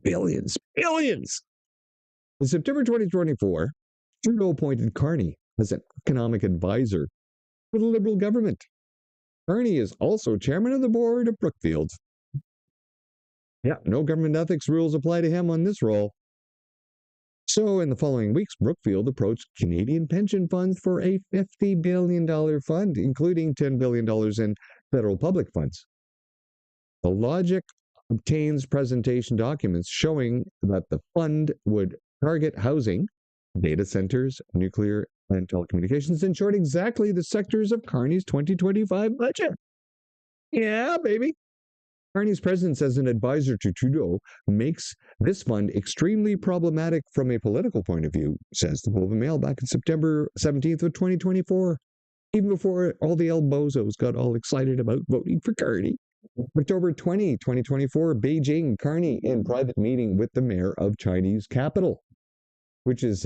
Billions. In September 2024, Trudeau appointed Carney as an economic advisor for the Liberal government. Carney is also chairman of the board of Brookfield. Yeah, no government ethics rules apply to him on this role. So in the following weeks, Brookfield approached Canadian pension funds for a $50 billion fund, including $10 billion in federal public funds. The logic obtains presentation documents showing that the fund would target housing, data centers, nuclear, and telecommunications, in short, exactly the sectors of Carney's 2025 budget. Yeah, baby. Carney's presence as an advisor to Trudeau makes this fund extremely problematic from a political point of view, says the Globe and Mail back on September 17th of 2024, even before all the El Bozos got all excited about voting for Carney. October 20, 2024, Beijing, Carney in private meeting with the mayor of Chinese capital. which is,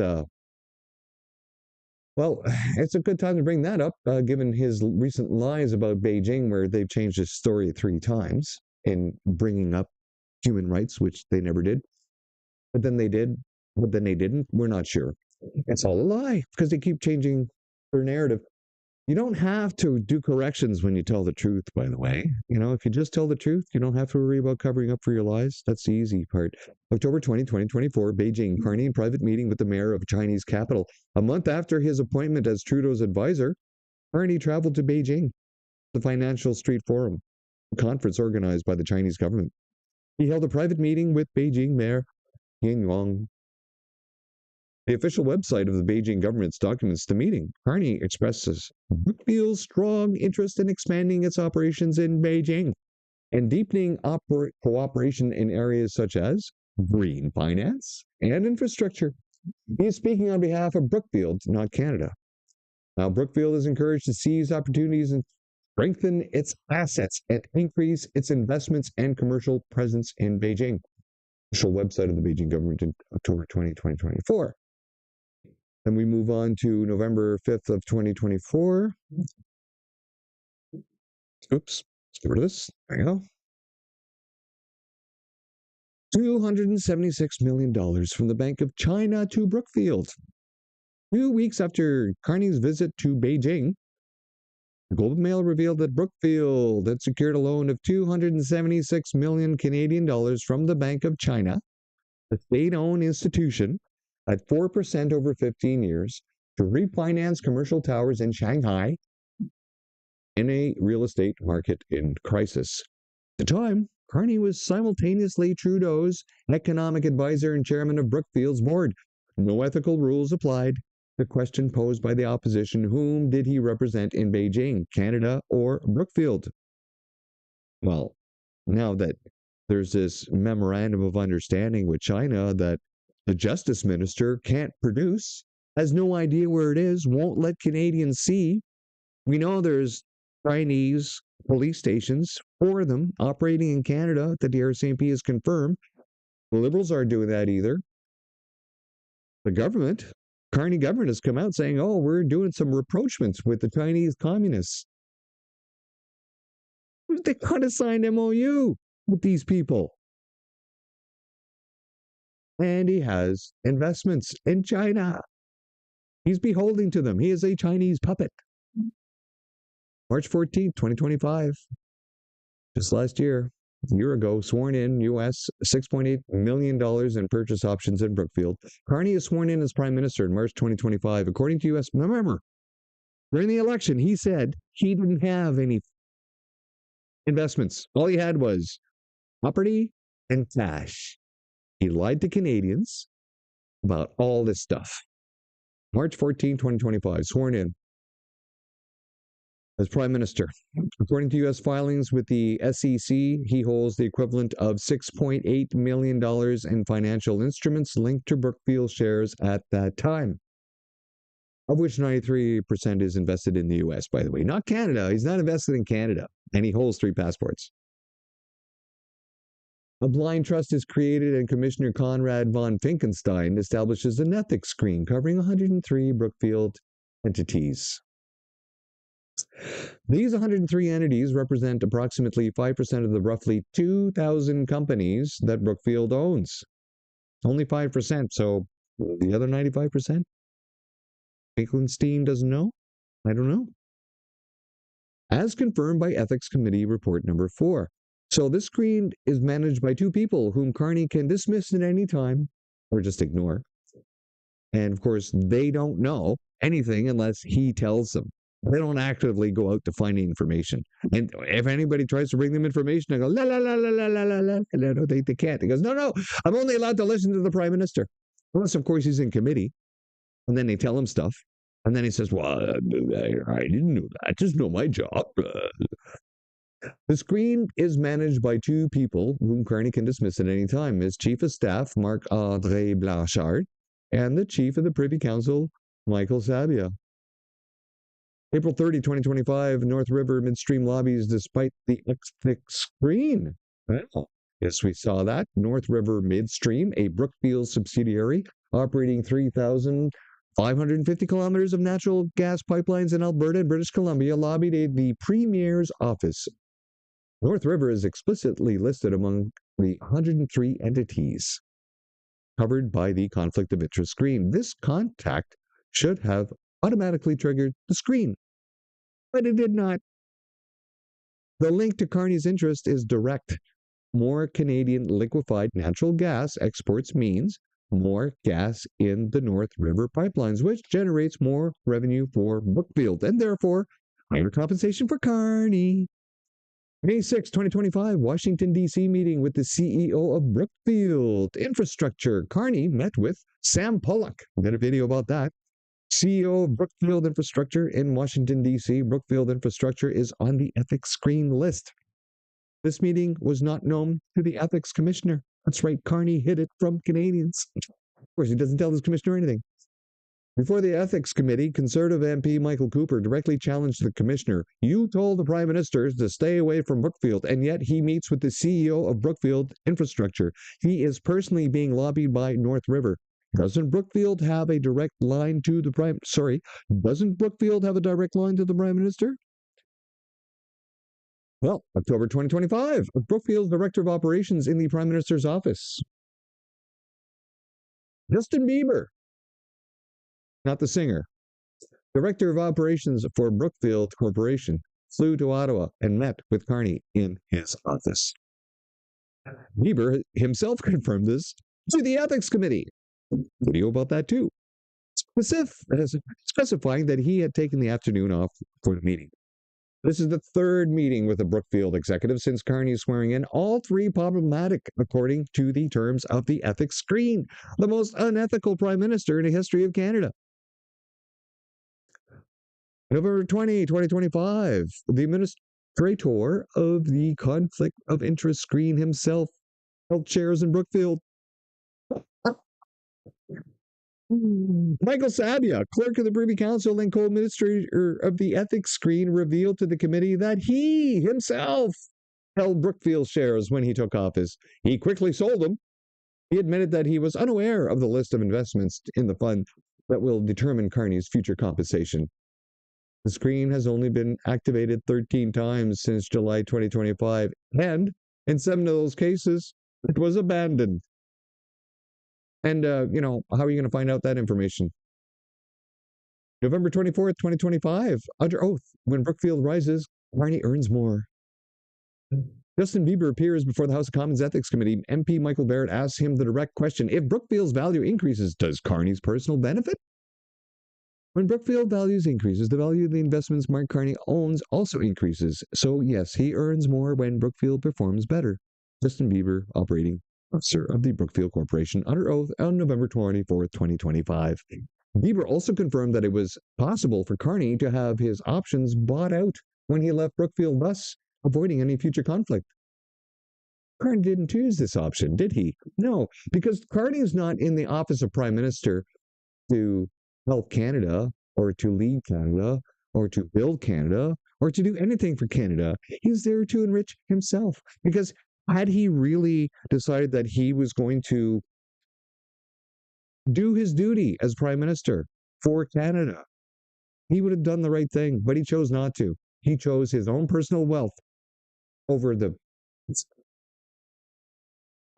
well, it's a good time to bring that up, given his recent lies about Beijing, where they've changed his story 3 times in bringing up human rights, which they never did. But then they did, but then they didn't. We're not sure. It's all a lie because they keep changing their narrative. You don't have to do corrections when you tell the truth, by the way. If you just tell the truth, you don't have to worry about covering up for your lies. That's the easy part. October 20, 2024, Beijing, Carney in private meeting with the mayor of Chinese capital. A month after his appointment as Trudeau's advisor, Carney traveled to Beijing, the Financial Street Forum, a conference organized by the Chinese government. He held a private meeting with Beijing Mayor Ying Wang. The official website of the Beijing government documents the meeting. Carney expresses Brookfield's strong interest in expanding its operations in Beijing and deepening cooperation in areas such as green finance and infrastructure. He is speaking on behalf of Brookfield, not Canada. Now, Brookfield is encouraged to seize opportunities and strengthen its assets and increase its investments and commercial presence in Beijing. Official website of the Beijing government in October 20, 2024. Then we move on to November 5th of 2024. Oops, let's get rid of this. There you go. $276 million from the Bank of China to Brookfield. 2 weeks after Carney's visit to Beijing, the Globe and Mail revealed that Brookfield had secured a loan of 276 million Canadian dollars from the Bank of China, the state-owned institution, at 4% over 15 years to refinance commercial towers in Shanghai in a real estate market in crisis. At the time, Carney was simultaneously Trudeau's economic advisor and chairman of Brookfield's board. No ethical rules applied. The question posed by the opposition, whom did he represent in Beijing, Canada or Brookfield? Well, now that there's this memorandum of understanding with China that the justice minister can't produce, has no idea where it is, won't let Canadians see. We know there's Chinese police stations, 4 of them, operating in Canada that the RCMP has confirmed. The Liberals aren't doing that either. The government, Carney government, has come out saying, oh, we're doing some rapprochements with the Chinese communists. They kind of signed MOU with these people. And he has investments in China. He's beholden to them. He is a Chinese puppet. March 14th, 2025, just last year, a year ago, sworn in U.S. $6.8 million in purchase options in Brookfield. Carney is sworn in as Prime Minister in March 2025. According to U.S., remember, during the election, he said he didn't have any investments. All he had was property and cash. He lied to Canadians about all this stuff. March 14, 2025, sworn in as Prime Minister. According to U.S. filings with the SEC, he holds the equivalent of $6.8 million in financial instruments linked to Brookfield shares at that time, of which 93% is invested in the U.S., by the way. Not Canada. He's not invested in Canada, and he holds 3 passports. A blind trust is created, and Commissioner Conrad von Finkenstein establishes an ethics screen covering 103 Brookfield entities. These 103 entities represent approximately 5% of the roughly 2,000 companies that Brookfield owns. Only 5%, so the other 95%? Finkenstein doesn't know? I don't know. As confirmed by Ethics Committee Report Number 4. So this screen is managed by 2 people whom Carney can dismiss at any time or just ignore. And of course, they don't know anything unless he tells them. They don't actively go out to find information. And if anybody tries to bring them information, they go, la, la, la, la, la, la, la, la. No, they can't. He goes, no, I'm only allowed to listen to the Prime Minister. Unless, of course, he's in committee. And then they tell him stuff. And then he says, well, I didn't know that. I just know my job. The screen is managed by 2 people whom Carney can dismiss at any time. His Chief of Staff, Marc-André Blanchard, and the Chief of the Privy Council, Michael Sabia. April 30, 2025, North River Midstream lobbies despite the ethics screen. Well, yes, we saw that. North River Midstream, a Brookfield subsidiary, operating 3,550 kilometers of natural gas pipelines in Alberta and British Columbia, lobbied the Premier's office. North River is explicitly listed among the 103 entities covered by the conflict of interest screen. This contact should have automatically triggered the screen, but it did not. The link to Carney's interest is direct. More Canadian liquefied natural gas exports means more gas in the North River pipelines, which generates more revenue for Brookfield and therefore higher compensation for Carney. May 6, 2025, Washington, D.C. meeting with the CEO of Brookfield Infrastructure. Carney met with Sam Pollock. We got a video about that. CEO of Brookfield Infrastructure in Washington, D.C. Brookfield Infrastructure is on the ethics screen list. This meeting was not known to the ethics commissioner. That's right, Carney hid it from Canadians. Of course, he doesn't tell this commissioner anything. Before the ethics committee, Conservative MP Michael Cooper directly challenged the commissioner. You told the Prime Minister to stay away from Brookfield, and yet he meets with the CEO of Brookfield Infrastructure. He is personally being lobbied by North River. Doesn't Brookfield have a direct line to the Doesn't Brookfield have a direct line to the Prime Minister? Well, October 2025, Brookfield's Director of Operations in the Prime Minister's office. Justin Bieber, not the singer, Director of Operations for Brookfield Corporation, flew to Ottawa and met with Carney in his office. Bieber himself confirmed this to the Ethics Committee. Video about that too, specifying that he had taken the afternoon off for the meeting. This is the third meeting with a Brookfield executive since Carney's swearing in, all three problematic according to the terms of the ethics screen, the most unethical prime minister in the history of Canada. November 20, 2025, the administrator of the conflict of interest screen himself held shares in Brookfield. Michael Sabia, clerk of the Privy Council and co-administrator of the ethics screen, revealed to the committee that he himself held Brookfield shares when he took office. He quickly sold them. He admitted that he was unaware of the list of investments in the fund that will determine Carney's future compensation. The screen has only been activated 13 times since July 2025, and in 7 of those cases, it was abandoned. And, how are you going to find out that information? November 24th, 2025, under oath, when Brookfield rises, Carney earns more. Justin Bieber appears before the House of Commons Ethics Committee. MP Michael Barrett asks him the direct question, if Brookfield's value increases, does Carney's personal benefit? When Brookfield values increases, the value of the investments Mark Carney owns also increases. So, yes, he earns more when Brookfield performs better. Justin Bieber, operating officer of the Brookfield Corporation, under oath on November 24th, 2025. Bieber also confirmed that it was possible for Carney to have his options bought out when he left Brookfield, thus avoiding any future conflict. Carney didn't choose this option, did he? No, because Carney is not in the office of Prime Minister to help Canada or to lead Canada or to build Canada or to do anything for Canada. He's there to enrich himself, because had he really decided that he was going to do his duty as Prime Minister for Canada, he would have done the right thing, but he chose not to. He chose his own personal wealth over the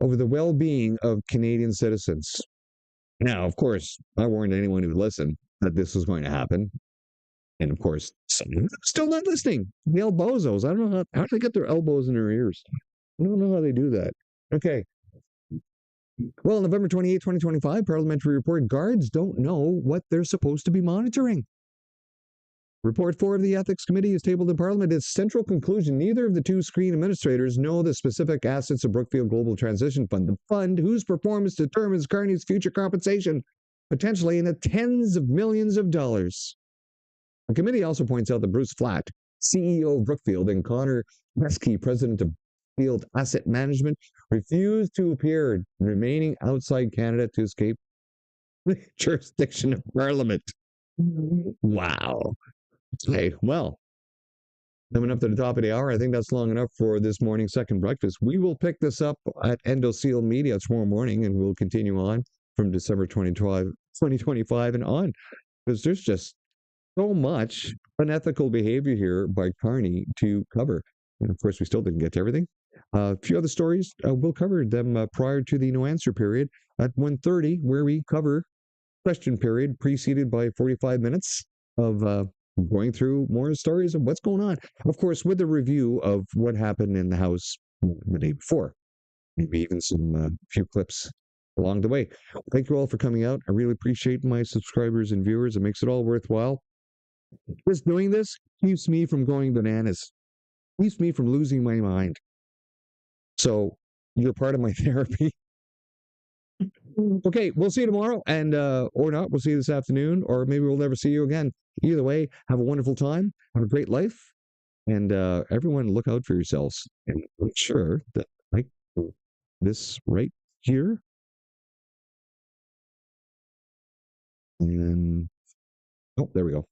well-being of Canadian citizens. Now, of course, I warned anyone who would listen that this was going to happen. And of course, some of them are still not listening. The elbozos. I don't know how do they get their elbows in their ears? I don't know how they do that. Okay. Well, November 28, 2025, parliamentary report, guards don't know what they're supposed to be monitoring. Report 4 of the Ethics Committee is tabled in Parliament. Its central conclusion, neither of the two screen administrators know the specific assets of Brookfield Global Transition Fund, the fund whose performance determines Carney's future compensation, potentially in the tens of millions of dollars. The committee also points out that Bruce Flatt, CEO of Brookfield, and Connor Pesky, president of Brookfield Asset Management, refused to appear, remaining outside Canada to escape the jurisdiction of Parliament. Wow. Okay, well, coming up to the top of the hour, I think that's long enough for this morning's second breakfast. We will pick this up at Endocil Media tomorrow morning, and we'll continue on. from December 2025 and on, because there's just so much unethical behavior here by Carney to cover. And of course, we still didn't get to everything. A few other stories, we'll cover them prior to the no answer period at 1:30, where we cover question period preceded by 45 minutes of going through more stories of what's going on. Of course, with a review of what happened in the House the day before, maybe even some few clips along the way. Thank you all for coming out. I really appreciate my subscribers and viewers. It makes it all worthwhile. Just doing this keeps me from going bananas, keeps me from losing my mind. So you're part of my therapy. Okay, we'll see you tomorrow, and or not. We'll see you this afternoon, or maybe we'll never see you again. Either way, have a wonderful time, have a great life, and everyone look out for yourselves and make sure that like this right here, and oh, there we go.